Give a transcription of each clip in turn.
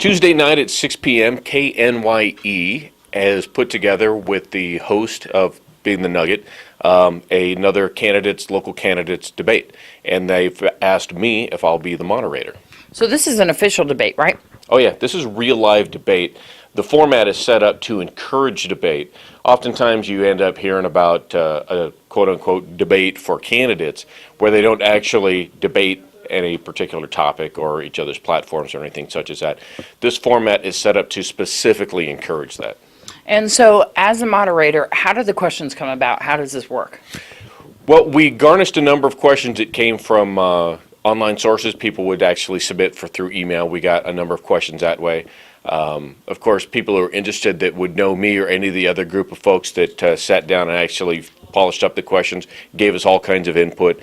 Tuesday night at 6 p.m., KNYE has put together with the host of being the Nugget, another local candidates debate. And they've asked me if I'll be the moderator. So this is an official debate, right? Oh yeah, this is real live debate. The format is set up to encourage debate. Oftentimes you end up hearing about a quote-unquote debate for candidates where they don't actually debate any particular topic or each other's platforms or anything such as that. This format is set up to specifically encourage that. And so as a moderator, how do the questions come about? How does this work? Well, we garnished a number of questions that came from online sources. People would actually submit through email. We got a number of questions that way. Of course, people who are interested that would know me or any of the other group of folks that sat down and actually polished up the questions, gave us all kinds of input.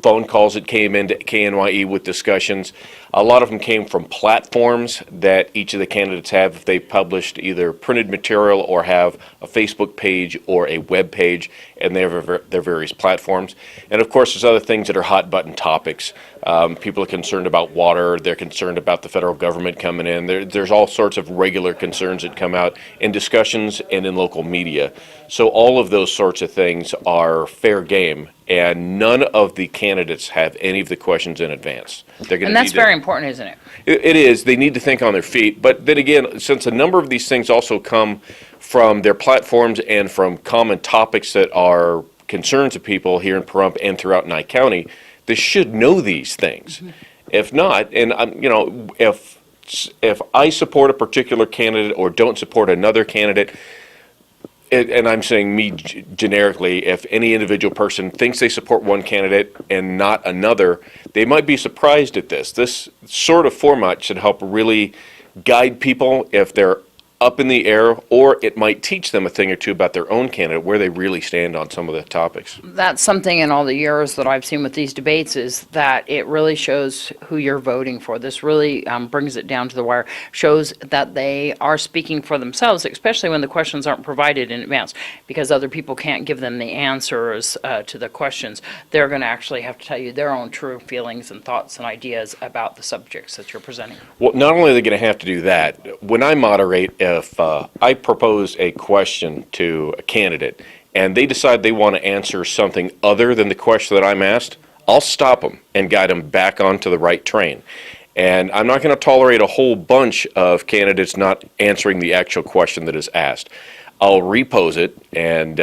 Phone calls that came into KNYE with discussions. A lot of them came from platforms that each of the candidates have if they published either printed material or have a Facebook page or a web page, and they have their various platforms. And of course, there's other things that are hot button topics. People are concerned about water. They're concerned about the federal government coming in. There's all sorts of regular concerns that come out in discussions and in local media. So all of those sorts of things are fair game, and none of the candidates have any of the questions in advance. And that's very important, isn't it? It is. They need to think on their feet. But then again, since a number of these things also come from their platforms and from common topics that are concerns of people here in Pahrump and throughout Nye County, they should know these things. Mm-hmm. If not, and if I support a particular candidate or don't support another candidate, and I'm saying me generically, if any individual person thinks they support one candidate and not another, they might be surprised at this. This sort of format should help really guide people if they're up in the air, or it might teach them a thing or two about their own candidate, where they really stand on some of the topics. That's something in all the years that I've seen with these debates, is that it really shows who you're voting for. This really brings it down to the wire, shows that they are speaking for themselves, especially when the questions aren't provided in advance, because other people can't give them the answers to the questions. They're going to actually have to tell you their own true feelings and thoughts and ideas about the subjects that you're presenting. Well, not only are they going to have to do that, when I moderate, if I propose a question to a candidate and they decide they want to answer something other than the question that I'm asked, I'll stop them and guide them back onto the right train. And I'm not going to tolerate a whole bunch of candidates not answering the actual question that is asked. I'll repose it, and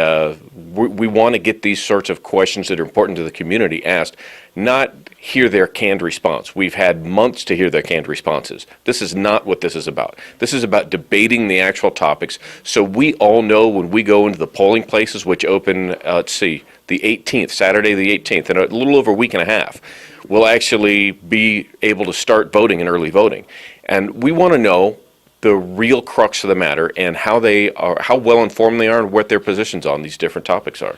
we want to get these sorts of questions that are important to the community asked, not hear their canned response. We've had months to hear their canned responses. This is not what this is about. This is about debating the actual topics, so we all know when we go into the polling places, which open, the 18th, Saturday the 18th, in a little over a week and a half, we'll actually be able to start voting and early voting. And we want to know the real crux of the matter and how well informed they are and what their positions on these different topics are.